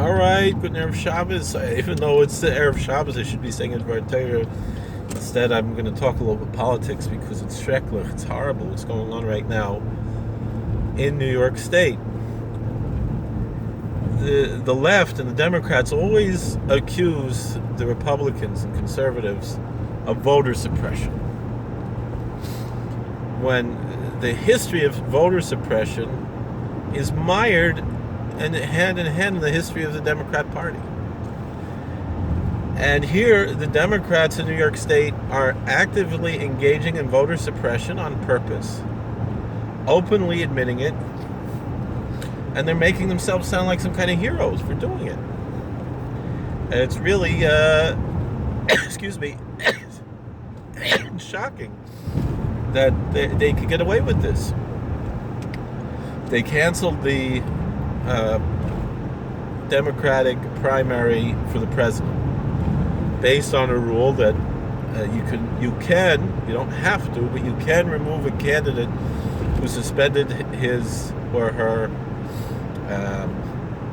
All right, good Erev Shabbos. Even though it's the Erev Shabbos, I should be saying it Dvar Torah. Instead, I'm going to talk a little bit politics because it's schrecklich. It's horrible what's going on right now in New York State. The left and the Democrats always accuse the Republicans and conservatives of voter suppression, when the history of voter suppression is mired and hand in hand in the history of the Democrat Party. And here, the Democrats in New York State are actively engaging in voter suppression on purpose, openly admitting it, and they're making themselves sound like some kind of heroes for doing it. And it's really, excuse me, shocking that they could get away with this. They canceled the Democratic primary for the president based on a rule that you don't have to, but you can remove a candidate who suspended his or her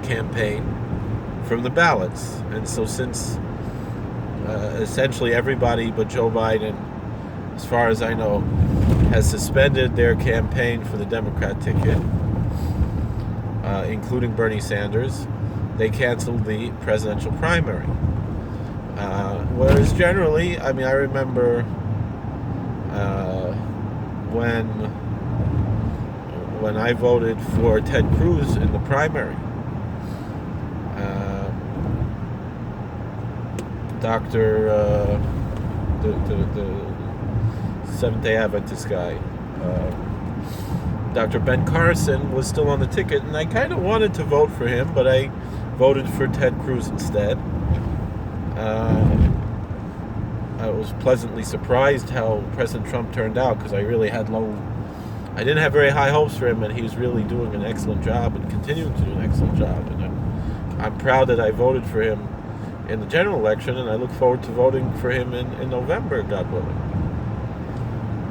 campaign from the ballots. And so since essentially everybody but Joe Biden, as far as I know, has suspended their campaign for the Democrat ticket, including Bernie Sanders, they canceled the presidential primary. Whereas generally, I remember when I voted for Ted Cruz in the primary, the Seventh-day Adventist guy, Dr. Ben Carson was still on the ticket, and I kind of wanted to vote for him, but I voted for Ted Cruz instead. I was pleasantly surprised how President Trump turned out, because I didn't have very high hopes for him, and he's really doing an excellent job and continuing to do an excellent job. And I'm proud that I voted for him in the general election, and I look forward to voting for him in November, God willing.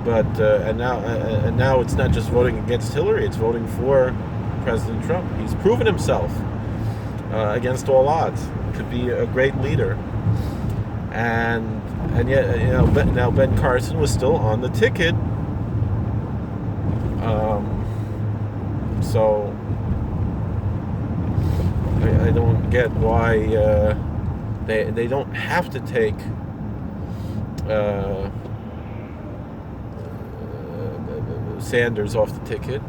But and now it's not just voting against Hillary; it's voting for President Trump. He's proven himself against all odds to be a great leader, and yet now Ben Carson was still on the ticket. So I don't get why they don't have to take Sanders off the ticket.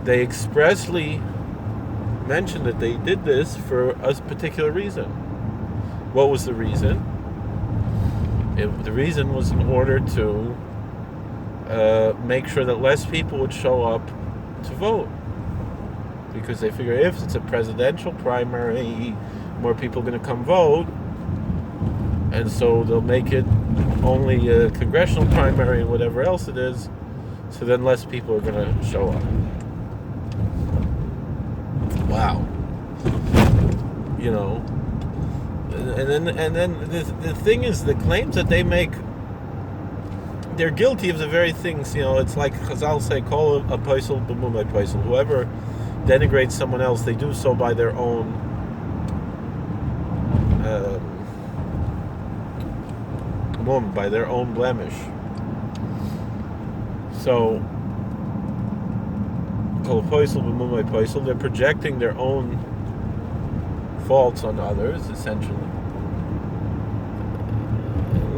They expressly mentioned that they did this for a particular reason. What was the reason? The reason was in order to make sure that less people would show up to vote, because they figure if it's a presidential primary, more people are going to come vote, and so they'll make it only a congressional primary and whatever else it is, so then less people are going to show up. Wow. And then the thing is, the claims that they make, they're guilty of the very things, it's like Chazal say, Kol a poisel b'mum a poisel. Whoever denigrates someone else, they do so by their own by their own blemish. So Kol a poisel b'mum a poisel, they're projecting their own faults on others, essentially.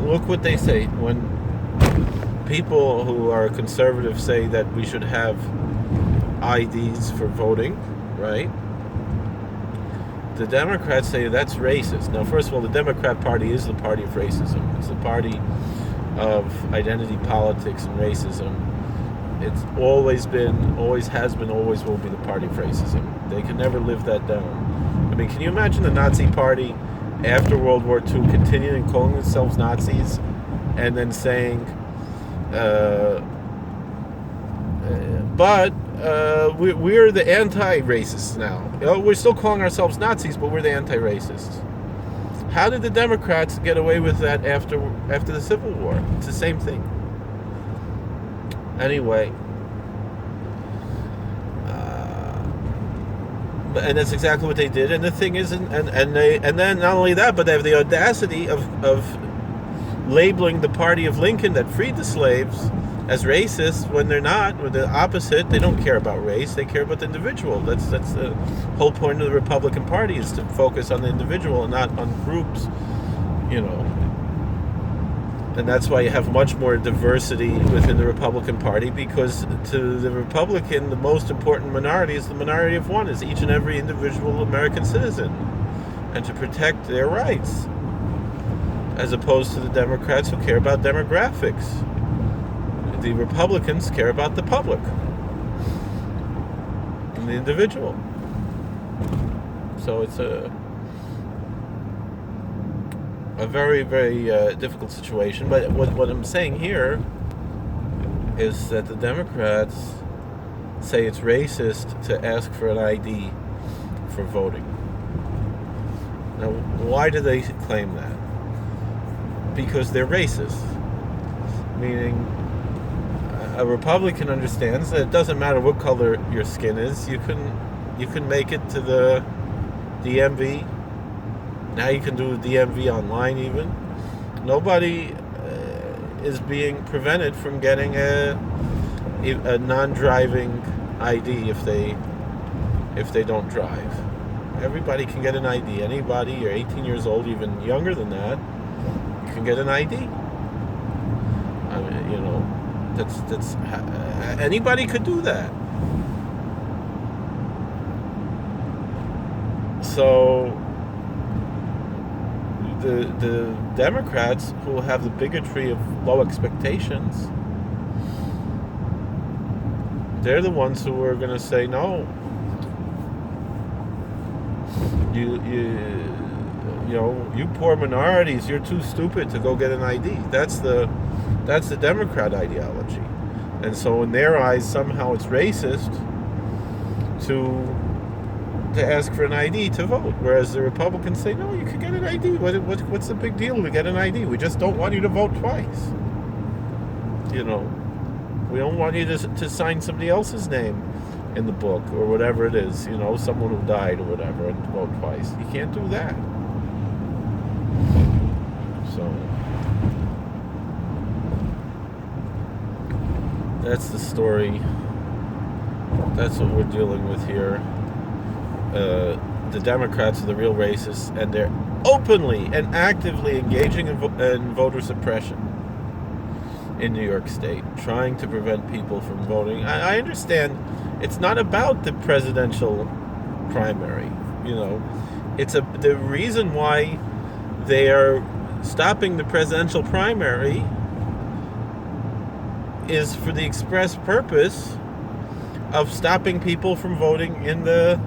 Look what they say when people who are conservative say that we should have IDs for voting, right? The Democrats say that's racist. Now, first of all, the Democrat Party is the party of racism. It's the party of identity politics and racism. It's always been, always has been, always will be the party of racism. They can never live that down. Can you imagine the Nazi Party after World War II continuing calling themselves Nazis and then saying, but we're the anti-racists now. We're still calling ourselves Nazis, but we're the anti-racists. How did the Democrats get away with that after the Civil War? It's the same thing. Anyway, And that's exactly what they did. And the thing is, and then not only that, but they have the audacity of labeling the party of Lincoln that freed the slaves as racist when they're not. Or the opposite. They don't care about race. They care about the individual. That's the whole point of the Republican Party, is to focus on the individual and not on groups. And that's why you have much more diversity within the Republican Party, because to the Republican, the most important minority is the minority of one, is each and every individual American citizen, and to protect their rights, as opposed to the Democrats, who care about demographics. The Republicans care about the public and the individual. So it's a very, very difficult situation. But what I'm saying here is that the Democrats say it's racist to ask for an ID for voting. Now, why do they claim that? Because they're racist. Meaning, a Republican understands that it doesn't matter what color your skin is. You can make it to the DMV. Now you can do DMV online even. Nobody is being prevented from getting a non-driving ID if they don't drive. Everybody can get an ID. Anybody, you're 18 years old, even younger than that, you can get an ID. I mean, that's anybody could do that. So the Democrats, who have the bigotry of low expectations, they're the ones who are going to say no. You poor minorities, you're too stupid to go get an ID. That's the Democrat ideology. And so in their eyes, somehow it's racist to ask for an ID to vote, whereas the Republicans say, no, you can get an ID. What's the big deal to get an ID? We just don't want you to vote twice. We don't want you to sign somebody else's name in the book or whatever it is, someone who died or whatever, and vote twice. You can't do that. So that's the story. That's what we're dealing with here. The Democrats are the real racists, and they're openly and actively engaging in voter suppression in New York State, trying to prevent people from voting. I understand it's not about the presidential primary. It's the reason why they are stopping the presidential primary is for the express purpose of stopping people from voting in the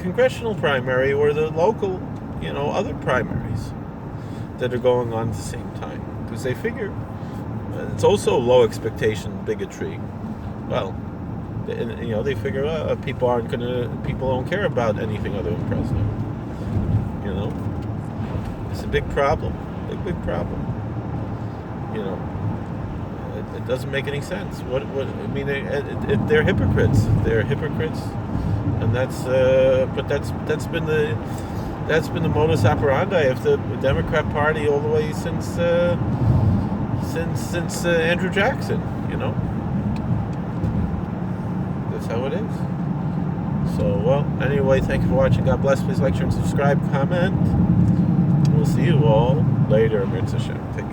congressional primary or the local, other primaries that are going on at the same time, because they figure it's also low expectation bigotry. Well, they figure people don't care about anything other than president. It's a big problem, big problem. It doesn't make any sense. They're hypocrites. They're hypocrites, and that's been the modus operandi of the Democrat Party all the way since Andrew Jackson. That's how it is. So, anyway, thank you for watching. God bless. Please like, share, and subscribe. Comment. We'll see you all later. Mitzvah Shem. Take care.